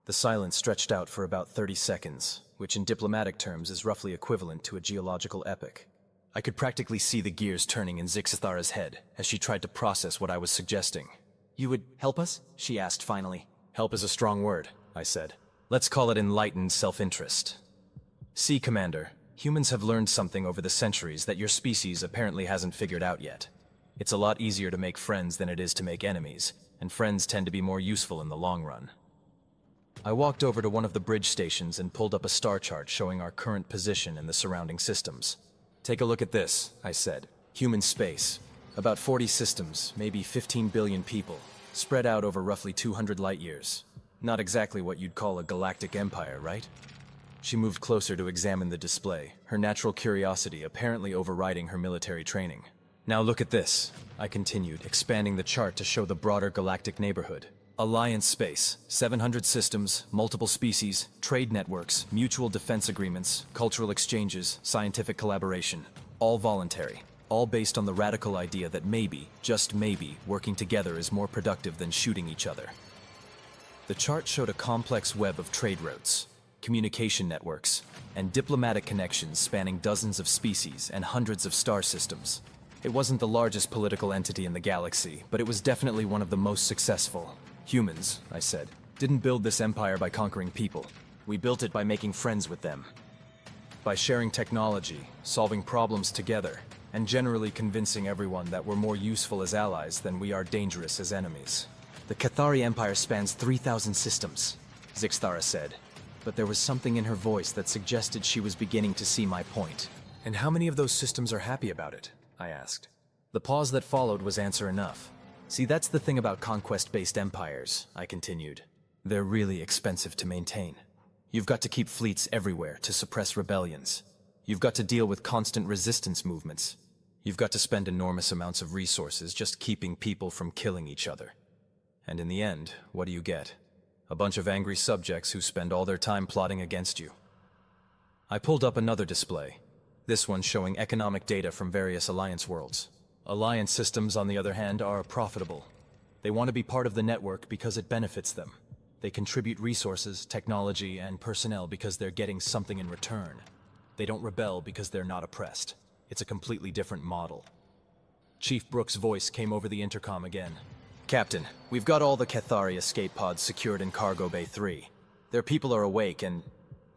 The silence stretched out for about 30 seconds, which in diplomatic terms is roughly equivalent to a geological epoch. I could practically see the gears turning in Zixthara's head as she tried to process what I was suggesting. "You would help us?" she asked finally. "Help is a strong word," I said. "Let's call it enlightened self-interest. See, Commander, humans have learned something over the centuries that your species apparently hasn't figured out yet. It's a lot easier to make friends than it is to make enemies, and friends tend to be more useful in the long run." I walked over to one of the bridge stations and pulled up a star chart showing our current position in the surrounding systems. "Take a look at this," I said. "Human space. About 40 systems, maybe 15 billion people, spread out over roughly 200 light years. Not exactly what you'd call a galactic empire, right?" She moved closer to examine the display, her natural curiosity apparently overriding her military training. "Now look at this," I continued, expanding the chart to show the broader galactic neighborhood. "Alliance space, 700 systems, multiple species, trade networks, mutual defense agreements, cultural exchanges, scientific collaboration. All voluntary. All based on the radical idea that maybe, just maybe, working together is more productive than shooting each other." The chart showed a complex web of trade routes, communication networks, and diplomatic connections spanning dozens of species and hundreds of star systems. It wasn't the largest political entity in the galaxy, but it was definitely one of the most successful. "Humans," I said, "didn't build this empire by conquering people. We built it by making friends with them. By sharing technology, solving problems together, and generally convincing everyone that we're more useful as allies than we are dangerous as enemies." "The Cathari Empire spans 3,000 systems," Zixthara said, but there was something in her voice that suggested she was beginning to see my point. "And how many of those systems are happy about it?" I asked. The pause that followed was answer enough. "See, that's the thing about conquest-based empires," I continued. "They're really expensive to maintain. You've got to keep fleets everywhere to suppress rebellions. You've got to deal with constant resistance movements. You've got to spend enormous amounts of resources just keeping people from killing each other. And in the end, what do you get? A bunch of angry subjects who spend all their time plotting against you." I pulled up another display, this one showing economic data from various Alliance worlds. Alliance systems, on the other hand, are profitable. They want to be part of the network because it benefits them. They contribute resources, technology, and personnel because they're getting something in return. They don't rebel because they're not oppressed. It's a completely different model. Chief Brooks' voice came over the intercom again. Captain, we've got all the Cathari escape pods secured in Cargo Bay 3. Their people are awake and,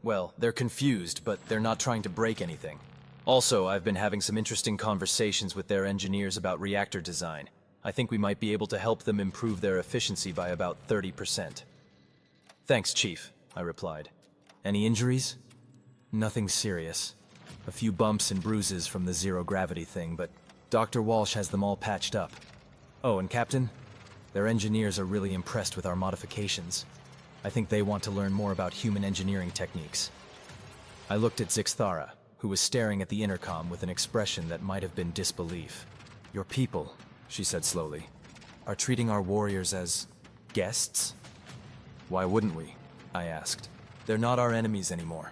well, they're confused, but they're not trying to break anything. Also, I've been having some interesting conversations with their engineers about reactor design. I think we might be able to help them improve their efficiency by about 30%. Thanks, Chief, I replied. Any injuries? Nothing serious. A few bumps and bruises from the zero-gravity thing, but Dr. Walsh has them all patched up. Oh, and Captain, their engineers are really impressed with our modifications. I think they want to learn more about human engineering techniques. I looked at Zixthara, who was staring at the intercom with an expression that might have been disbelief. Your people, she said slowly, are treating our warriors as guests? Why wouldn't we? I asked. They're not our enemies anymore.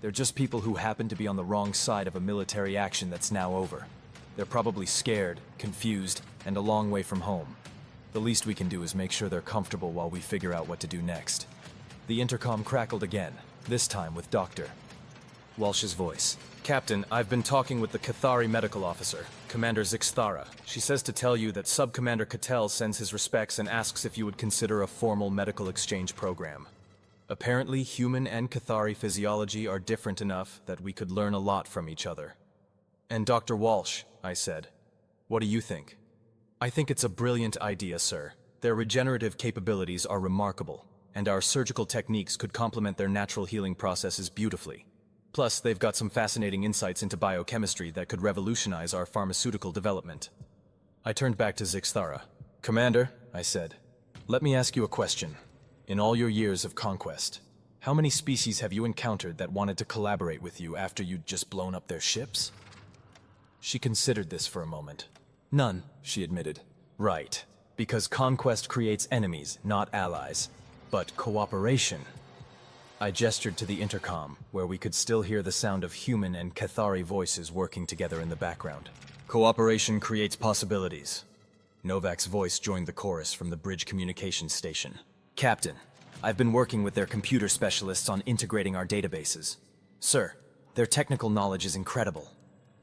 They're just people who happen to be on the wrong side of a military action that's now over. They're probably scared, confused, and a long way from home. The least we can do is make sure they're comfortable while we figure out what to do next. The intercom crackled again, this time with Dr. Walsh's voice. Captain, I've been talking with the Cathari medical officer, Commander Zixthara. She says to tell you that Sub-Commander Cattell sends his respects and asks if you would consider a formal medical exchange program. Apparently, human and Cathari physiology are different enough that we could learn a lot from each other. And Dr. Walsh, I said, what do you think? I think it's a brilliant idea, sir. Their regenerative capabilities are remarkable, and our surgical techniques could complement their natural healing processes beautifully. Plus, they've got some fascinating insights into biochemistry that could revolutionize our pharmaceutical development. I turned back to Zixthara. Commander, I said, let me ask you a question. In all your years of conquest, how many species have you encountered that wanted to collaborate with you after you'd just blown up their ships? She considered this for a moment. None, she admitted. Right, because conquest creates enemies, not allies. But cooperation... I gestured to the intercom, where we could still hear the sound of human and Cathari voices working together in the background. Cooperation creates possibilities. Novak's voice joined the chorus from the bridge communications station. Captain, I've been working with their computer specialists on integrating our databases. Sir, their technical knowledge is incredible.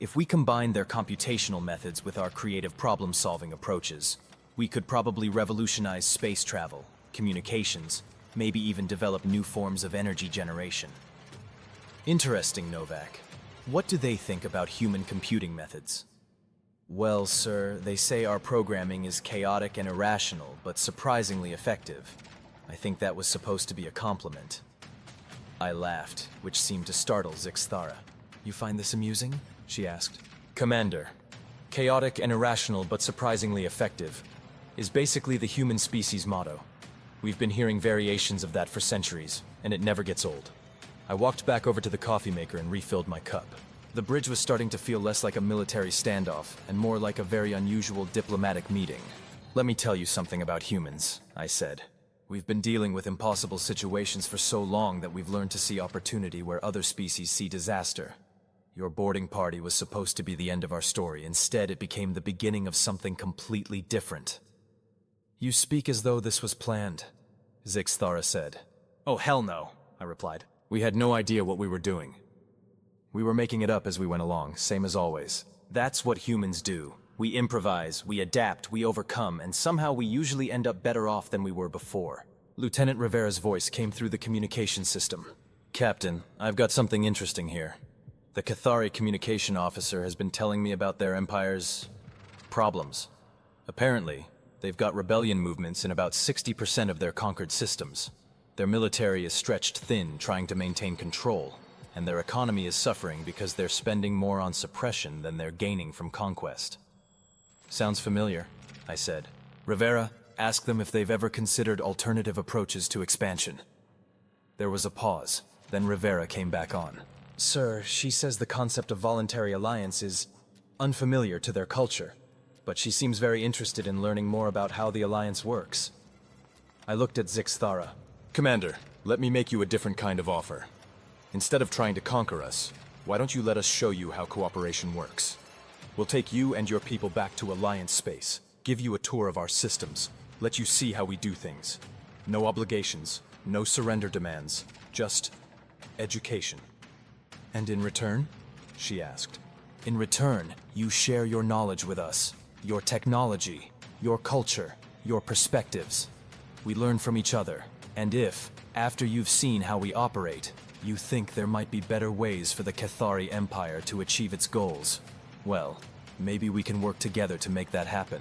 If we combine their computational methods with our creative problem-solving approaches, we could probably revolutionize space travel, communications, maybe even develop new forms of energy generation. Interesting, Novak. What do they think about human computing methods? Well, sir, they say our programming is chaotic and irrational, but surprisingly effective. I think that was supposed to be a compliment. I laughed, which seemed to startle Zixthara. You find this amusing? She asked. Commander, chaotic and irrational but surprisingly effective is basically the human species motto. We've been hearing variations of that for centuries, and it never gets old. I walked back over to the coffee maker and refilled my cup. The bridge was starting to feel less like a military standoff, and more like a very unusual diplomatic meeting. Let me tell you something about humans, I said. We've been dealing with impossible situations for so long that we've learned to see opportunity where other species see disaster. Your boarding party was supposed to be the end of our story. Instead, it became the beginning of something completely different. You speak as though this was planned, Zixthara said. Oh, hell no, I replied. We had no idea what we were doing. We were making it up as we went along, same as always. That's what humans do. We improvise, we adapt, we overcome, and somehow we usually end up better off than we were before. Lieutenant Rivera's voice came through the communication system. Captain, I've got something interesting here. The Cathari communication officer has been telling me about their empire's problems. Apparently, they've got rebellion movements in about 60% of their conquered systems. Their military is stretched thin trying to maintain control, and their economy is suffering because they're spending more on suppression than they're gaining from conquest. Sounds familiar, I said. Rivera, ask them if they've ever considered alternative approaches to expansion. There was a pause, then Rivera came back on. Sir, she says the concept of voluntary alliance is unfamiliar to their culture, but she seems very interested in learning more about how the alliance works. I looked at Zixthara. Commander, let me make you a different kind of offer. Instead of trying to conquer us, why don't you let us show you how cooperation works? We'll take you and your people back to Alliance space, give you a tour of our systems, let you see how we do things. No obligations, no surrender demands, just education. And in return? She asked. In return, you share your knowledge with us, your technology, your culture, your perspectives. We learn from each other, and if, after you've seen how we operate, you think there might be better ways for the Cathari Empire to achieve its goals, well, maybe we can work together to make that happen.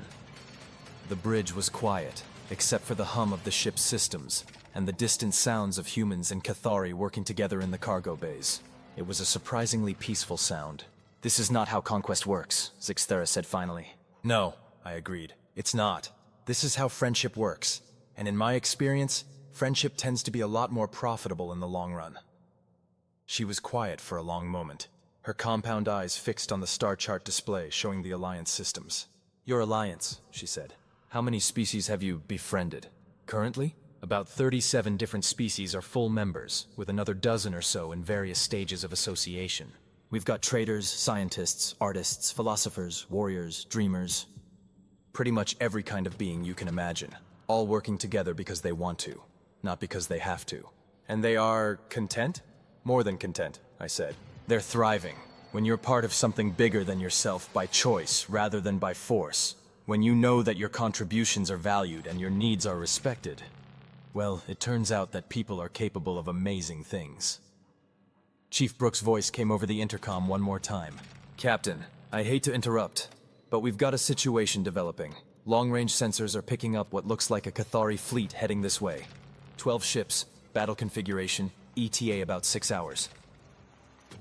The bridge was quiet, except for the hum of the ship's systems, and the distant sounds of humans and Cathari working together in the cargo bays. It was a surprisingly peaceful sound. This is not how conquest works, Zixthera said finally. No, I agreed. It's not. This is how friendship works. And in my experience, friendship tends to be a lot more profitable in the long run. She was quiet for a long moment, her compound eyes fixed on the star chart display showing the Alliance systems. Your Alliance, she said. How many species have you befriended? Currently? About 37 different species are full members, with another dozen or so in various stages of association. We've got traders, scientists, artists, philosophers, warriors, dreamers. Pretty much every kind of being you can imagine, all working together because they want to, not because they have to. And they are content? More than content, I said. They're thriving. When you're part of something bigger than yourself by choice rather than by force, when you know that your contributions are valued and your needs are respected, well, it turns out that people are capable of amazing things. Chief Brooks' voice came over the intercom one more time. Captain, I hate to interrupt, but we've got a situation developing. Long-range sensors are picking up what looks like a Cathari fleet heading this way. 12 ships, battle configuration, ETA about 6 hours.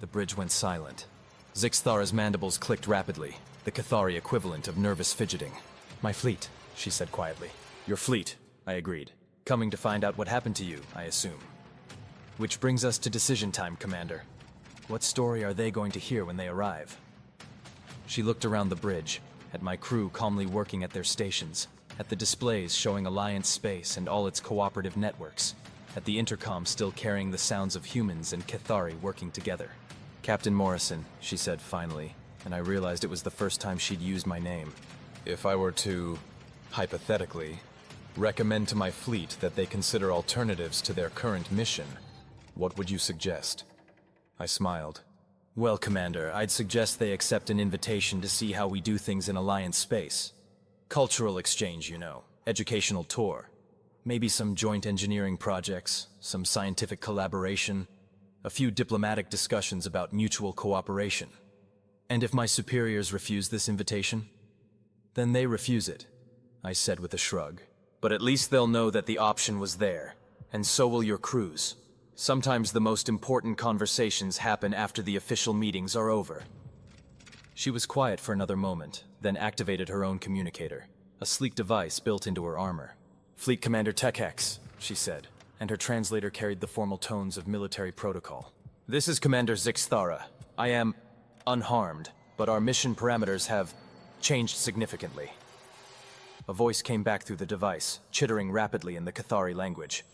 The bridge went silent. Zixthara's mandibles clicked rapidly, the Cathari equivalent of nervous fidgeting. My fleet, she said quietly. Your fleet, I agreed. Coming to find out what happened to you, I assume. Which brings us to decision time, Commander. What story are they going to hear when they arrive? She looked around the bridge, at my crew calmly working at their stations, at the displays showing Alliance space and all its cooperative networks, at the intercom still carrying the sounds of humans and Cathari working together. Captain Morrison, she said finally, and I realized it was the first time she'd used my name. If I were to, hypothetically, recommend to my fleet that they consider alternatives to their current mission, what would you suggest? I smiled. Well, Commander, I'd suggest they accept an invitation to see how we do things in Alliance space. Cultural exchange, you know. Educational tour. Maybe some joint engineering projects, some scientific collaboration, a few diplomatic discussions about mutual cooperation. And if my superiors refuse this invitation? Then they refuse it, I said with a shrug. But at least they'll know that the option was there, and so will your crews. Sometimes the most important conversations happen after the official meetings are over. She was quiet for another moment, then activated her own communicator, a sleek device built into her armor. Fleet Commander Tech-X, she said, and her translator carried the formal tones of military protocol. This is Commander Zixthara. I am unharmed, but our mission parameters have changed significantly. A voice came back through the device, chittering rapidly in the Cathari language.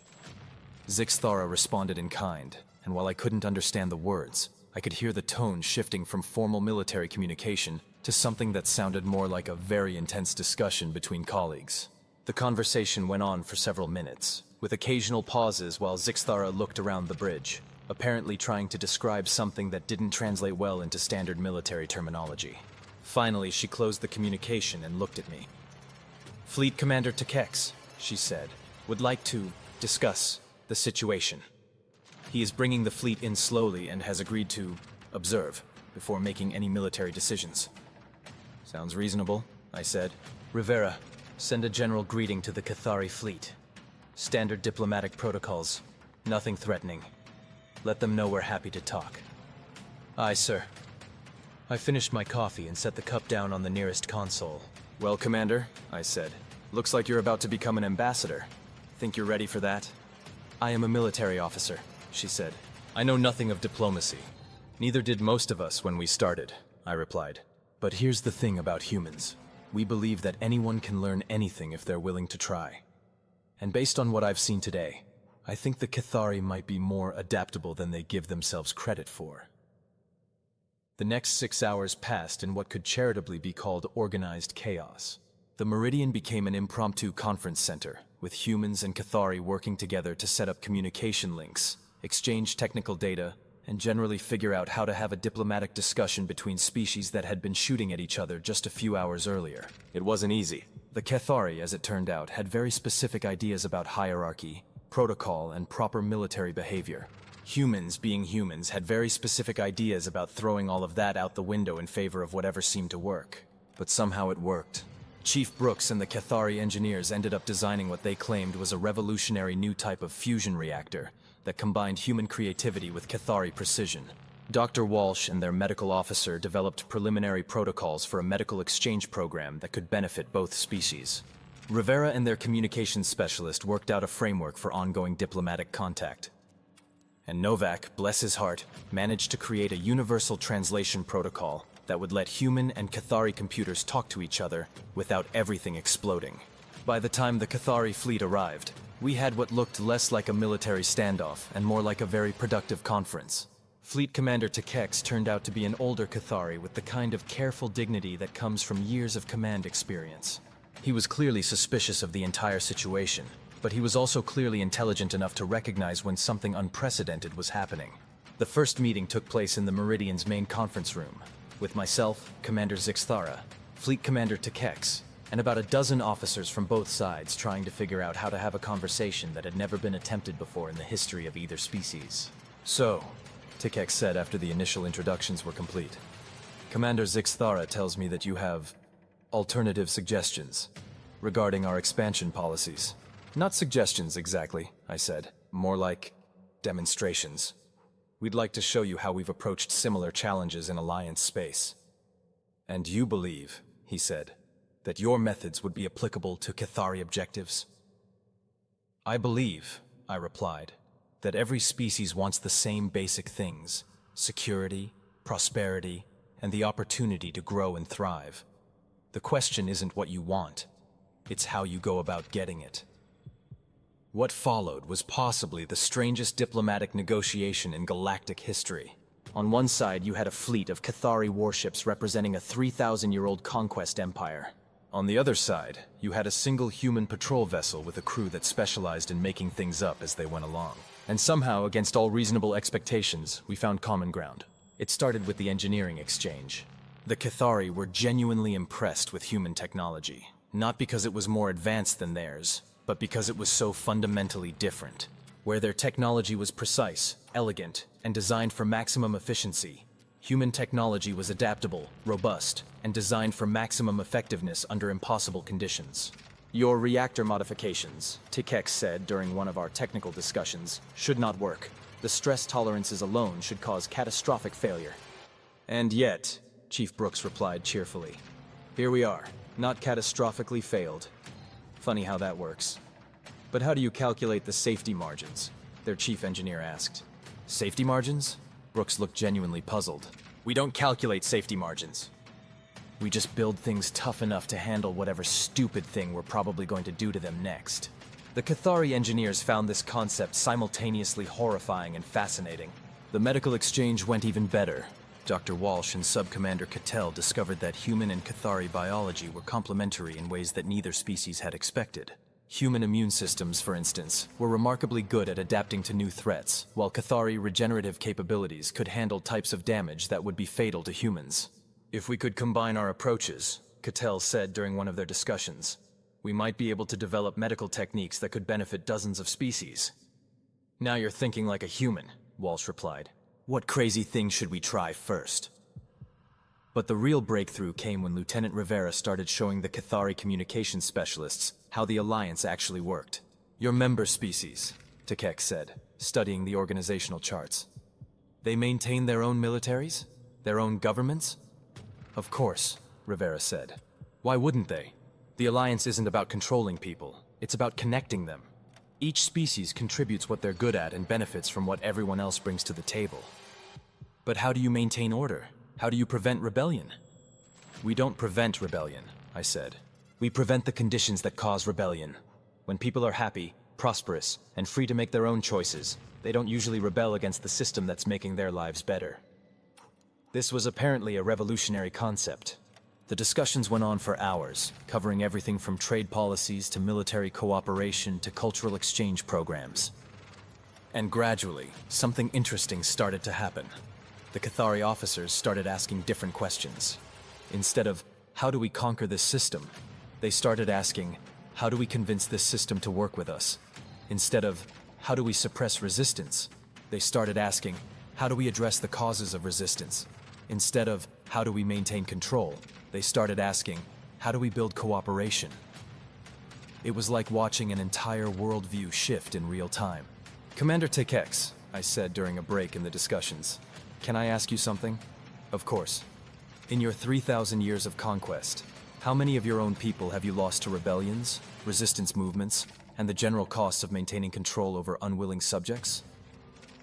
Zixthara responded in kind, and while I couldn't understand the words, I could hear the tone shifting from formal military communication to something that sounded more like a very intense discussion between colleagues. The conversation went on for several minutes, with occasional pauses while Zixthara looked around the bridge, apparently trying to describe something that didn't translate well into standard military terminology. Finally, she closed the communication and looked at me. Fleet Commander Tech-X, she said, would like to discuss the situation. He is bringing the fleet in slowly and has agreed to observe before making any military decisions. Sounds reasonable, I said. Rivera, send a general greeting to the Cathari fleet. Standard diplomatic protocols. Nothing threatening. Let them know we're happy to talk. Aye, sir. I finished my coffee and set the cup down on the nearest console. Well, Commander, I said. Looks like you're about to become an ambassador. Think you're ready for that? I am a military officer, she said. I know nothing of diplomacy. Neither did most of us when we started, I replied. But here's the thing about humans. We believe that anyone can learn anything if they're willing to try. And based on what I've seen today, I think the Cathari might be more adaptable than they give themselves credit for. The next 6 hours passed in what could charitably be called organized chaos. The Meridian became an impromptu conference center, with humans and Cathari working together to set up communication links, exchange technical data, and generally figure out how to have a diplomatic discussion between species that had been shooting at each other just a few hours earlier. It wasn't easy. The Cathari, as it turned out, had very specific ideas about hierarchy, protocol, and proper military behavior. Humans, being humans, had very specific ideas about throwing all of that out the window in favor of whatever seemed to work. But somehow it worked. Chief Brooks and the Cathari engineers ended up designing what they claimed was a revolutionary new type of fusion reactor that combined human creativity with Cathari precision. Dr. Walsh and their medical officer developed preliminary protocols for a medical exchange program that could benefit both species. Rivera and their communications specialist worked out a framework for ongoing diplomatic contact. And Novak, bless his heart, managed to create a universal translation protocol that would let human and Cathari computers talk to each other without everything exploding. By the time the Cathari fleet arrived, we had what looked less like a military standoff and more like a very productive conference. Fleet Commander Tekex turned out to be an older Cathari with the kind of careful dignity that comes from years of command experience. He was clearly suspicious of the entire situation, but he was also clearly intelligent enough to recognize when something unprecedented was happening. The first meeting took place in the Meridian's main conference room, with myself, Commander Zixthara, Fleet Commander Tekex, and about a dozen officers from both sides trying to figure out how to have a conversation that had never been attempted before in the history of either species. "So," Tekex said after the initial introductions were complete, "Commander Zixthara tells me that you have alternative suggestions regarding our expansion policies." "Not suggestions exactly," I said. "More like demonstrations. We'd like to show you how we've approached similar challenges in Alliance space." "And you believe," he said, "that your methods would be applicable to Cathari objectives?" "I believe," I replied, "that every species wants the same basic things: security, prosperity, and the opportunity to grow and thrive. The question isn't what you want, it's how you go about getting it." What followed was possibly the strangest diplomatic negotiation in galactic history. On one side, you had a fleet of Cathari warships representing a 3,000-year-old conquest empire. On the other side, you had a single human patrol vessel with a crew that specialized in making things up as they went along. And somehow, against all reasonable expectations, we found common ground. It started with the engineering exchange. The Cathari were genuinely impressed with human technology, not because it was more advanced than theirs, but because it was so fundamentally different. Where their technology was precise, elegant, and designed for maximum efficiency, human technology was adaptable, robust, and designed for maximum effectiveness under impossible conditions. "Your reactor modifications," Tekex said during one of our technical discussions, "should not work. The stress tolerances alone should cause catastrophic failure." "And yet," Chief Brooks replied cheerfully, "here we are, not catastrophically failed. Funny how that works." "But how do you calculate the safety margins?" their chief engineer asked. "Safety margins?" Brooks looked genuinely puzzled. "We don't calculate safety margins. We just build things tough enough to handle whatever stupid thing we're probably going to do to them next." The Cathari engineers found this concept simultaneously horrifying and fascinating. The medical exchange went even better. Dr. Walsh and Sub-Commander Cattell discovered that human and Cathari biology were complementary in ways that neither species had expected. Human immune systems, for instance, were remarkably good at adapting to new threats, while Cathari regenerative capabilities could handle types of damage that would be fatal to humans. "If we could combine our approaches," Cattell said during one of their discussions, "we might be able to develop medical techniques that could benefit dozens of species." "Now you're thinking like a human," Walsh replied. "What crazy thing should we try first?" But the real breakthrough came when Lieutenant Rivera started showing the Cathari communications specialists how the Alliance actually worked. "Your member species," Tekex said, studying the organizational charts. "They maintain their own militaries? Their own governments?" "Of course," Rivera said. "Why wouldn't they? The Alliance isn't about controlling people, it's about connecting them. Each species contributes what they're good at and benefits from what everyone else brings to the table." "But how do you maintain order? How do you prevent rebellion?" "We don't prevent rebellion," I said. "We prevent the conditions that cause rebellion. When people are happy, prosperous, and free to make their own choices, they don't usually rebel against the system that's making their lives better." This was apparently a revolutionary concept. The discussions went on for hours, covering everything from trade policies to military cooperation to cultural exchange programs. And gradually, something interesting started to happen. The Cathari officers started asking different questions. Instead of, how do we conquer this system? They started asking, how do we convince this system to work with us? Instead of, how do we suppress resistance? They started asking, how do we address the causes of resistance? Instead of, how do we maintain control? They started asking, how do we build cooperation? It was like watching an entire worldview shift in real time. Commander Tekex, I said during a break in the discussions, can I ask you something? Of course. In your 3,000 years of conquest, how many of your own people have you lost to rebellions, resistance movements, and the general costs of maintaining control over unwilling subjects?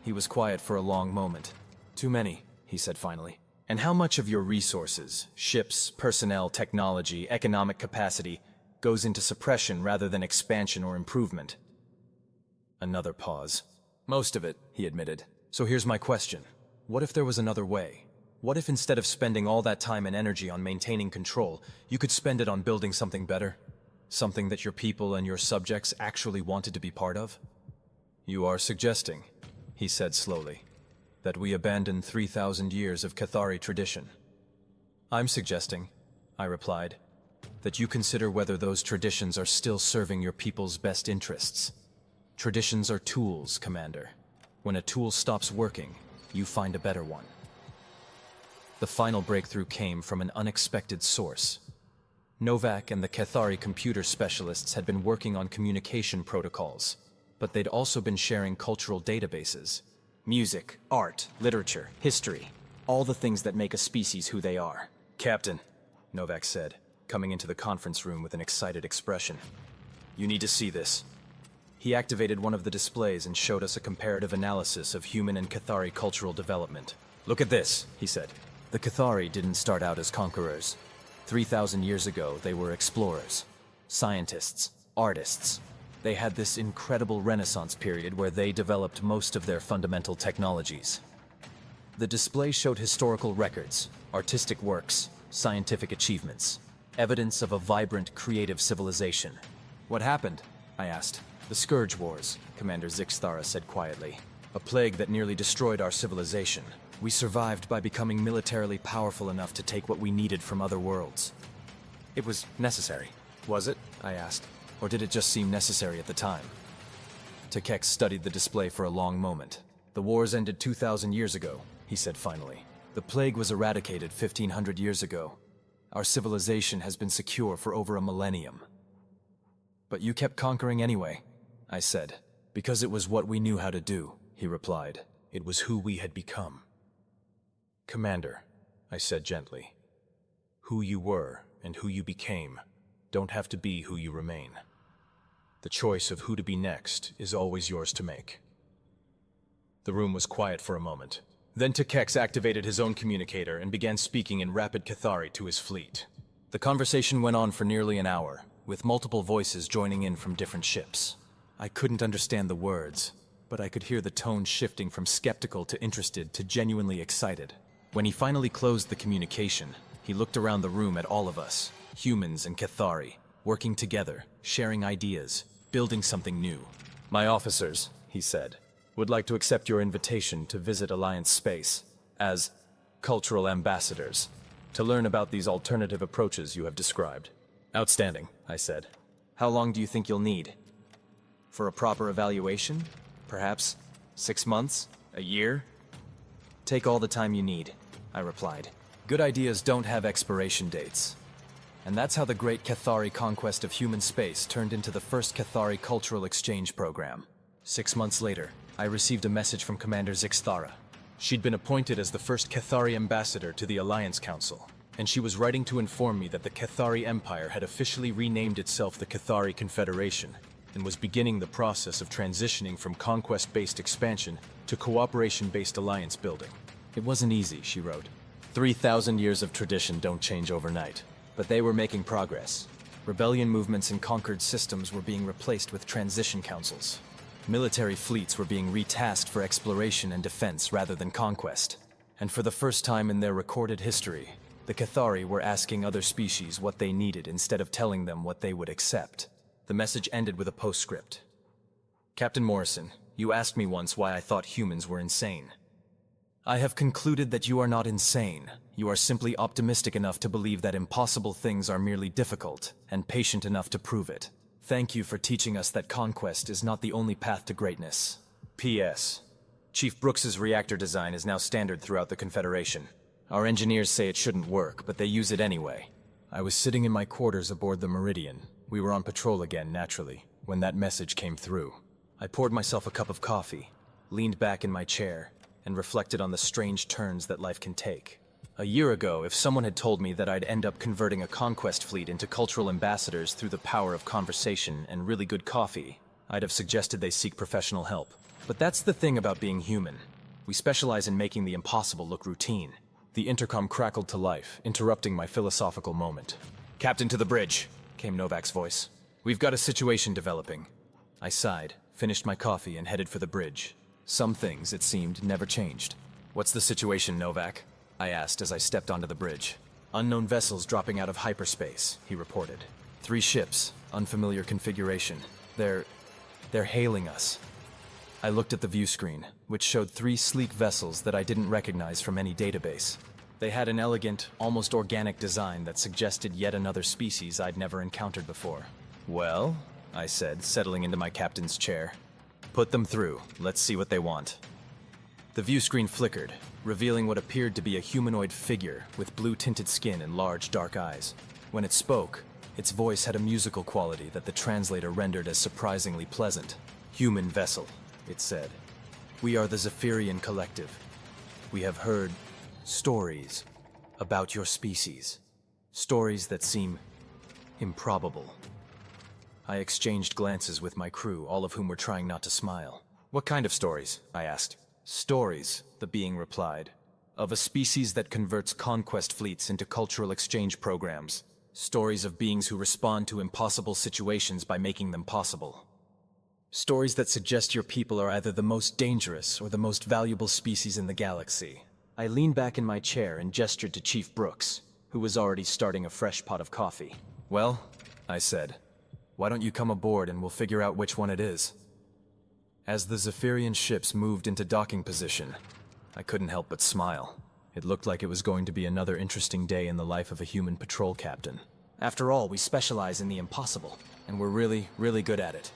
He was quiet for a long moment. Too many, he said finally. And how much of your resources, ships, personnel, technology, economic capacity, goes into suppression rather than expansion or improvement? Another pause. Most of it, he admitted. So here's my question. What if there was another way? What if instead of spending all that time and energy on maintaining control, you could spend it on building something better? Something that your people and your subjects actually wanted to be part of? You are suggesting, he said slowly, that we abandon 3,000 years of Cathari tradition. I'm suggesting, I replied, that you consider whether those traditions are still serving your people's best interests. Traditions are tools, Commander. When a tool stops working, you find a better one. The final breakthrough came from an unexpected source. Novak and the Cathari computer specialists had been working on communication protocols, but they'd also been sharing cultural databases. Music, art, literature, history, all the things that make a species who they are. Captain, Novak said, coming into the conference room with an excited expression. You need to see this. He activated one of the displays and showed us a comparative analysis of human and Cathari cultural development. Look at this, he said. The Cathari didn't start out as conquerors. 3,000 years ago, they were explorers, scientists, artists. They had this incredible Renaissance period where they developed most of their fundamental technologies. The display showed historical records, artistic works, scientific achievements, evidence of a vibrant, creative civilization. What happened? I asked. The Scourge Wars, Commander Zixthara said quietly. A plague that nearly destroyed our civilization. We survived by becoming militarily powerful enough to take what we needed from other worlds. It was necessary. Was it? I asked. Or did it just seem necessary at the time? Tekex studied the display for a long moment. The wars ended 2,000 years ago, he said finally. The plague was eradicated 1,500 years ago. Our civilization has been secure for over a millennium. But you kept conquering anyway, I said. Because it was what we knew how to do, he replied. It was who we had become. Commander, I said gently. Who you were and who you became don't have to be who you remain. The choice of who to be next is always yours to make. The room was quiet for a moment. Then Tekex activated his own communicator and began speaking in rapid Cathari to his fleet. The conversation went on for nearly an hour, with multiple voices joining in from different ships. I couldn't understand the words, but I could hear the tone shifting from skeptical to interested to genuinely excited. When he finally closed the communication, he looked around the room at all of us, humans and Cathari, working together, sharing ideas, building something new. My officers, he said, would like to accept your invitation to visit Alliance Space as cultural ambassadors, to learn about these alternative approaches you have described. Outstanding, I said. How long do you think you'll need? For a proper evaluation? Perhaps 6 months? A year? Take all the time you need, I replied. Good ideas don't have expiration dates. And that's how the great Cathari conquest of human space turned into the first Cathari cultural exchange program. 6 months later, I received a message from Commander Zixthara. She'd been appointed as the first Cathari ambassador to the Alliance Council, and she was writing to inform me that the Cathari Empire had officially renamed itself the Cathari Confederation, and was beginning the process of transitioning from conquest-based expansion to cooperation-based alliance building. It wasn't easy, she wrote. 3,000 years of tradition don't change overnight. But they were making progress. Rebellion movements and conquered systems were being replaced with transition councils. Military fleets were being retasked for exploration and defense rather than conquest. And for the first time in their recorded history, the Cathari were asking other species what they needed instead of telling them what they would accept. The message ended with a postscript. Captain Morrison, you asked me once why I thought humans were insane. I have concluded that you are not insane. You are simply optimistic enough to believe that impossible things are merely difficult, and patient enough to prove it. Thank you for teaching us that conquest is not the only path to greatness. P.S. Chief Brooks's reactor design is now standard throughout the Confederation. Our engineers say it shouldn't work, but they use it anyway. I was sitting in my quarters aboard the Meridian. We were on patrol again, naturally, when that message came through. I poured myself a cup of coffee, leaned back in my chair, and reflected on the strange turns that life can take. A year ago, if someone had told me that I'd end up converting a conquest fleet into cultural ambassadors through the power of conversation and really good coffee, I'd have suggested they seek professional help. But that's the thing about being human. We specialize in making the impossible look routine. The intercom crackled to life, interrupting my philosophical moment. "Captain, to the bridge," came Novak's voice. "We've got a situation developing." I sighed, finished my coffee, and headed for the bridge. Some things, it seemed, never changed. "What's the situation, Novak?" I asked as I stepped onto the bridge. "Unknown vessels dropping out of hyperspace," he reported. 3 ships, unfamiliar configuration. They're hailing us. I looked at the view screen, which showed 3 sleek vessels that I didn't recognize from any database. They had an elegant, almost organic design that suggested yet another species I'd never encountered before. "Well," I said, settling into my captain's chair. "Put them through. Let's see what they want." The view screen flickered, revealing what appeared to be a humanoid figure with blue-tinted skin and large, dark eyes. When it spoke, its voice had a musical quality that the translator rendered as surprisingly pleasant. "Human vessel," it said. "We are the Zephyrian Collective. We have heard stories about your species. Stories that seem improbable." I exchanged glances with my crew, all of whom were trying not to smile. "What kind of stories?" I asked. "Stories," the being replied, "of a species that converts conquest fleets into cultural exchange programs. Stories of beings who respond to impossible situations by making them possible. Stories that suggest your people are either the most dangerous or the most valuable species in the galaxy." I leaned back in my chair and gestured to Chief Brooks, who was already starting a fresh pot of coffee. "Well," I said, "why don't you come aboard and we'll figure out which one it is?" As the Zephyrian ships moved into docking position, I couldn't help but smile. It looked like it was going to be another interesting day in the life of a human patrol captain. After all, we specialize in the impossible, and we're really, really good at it.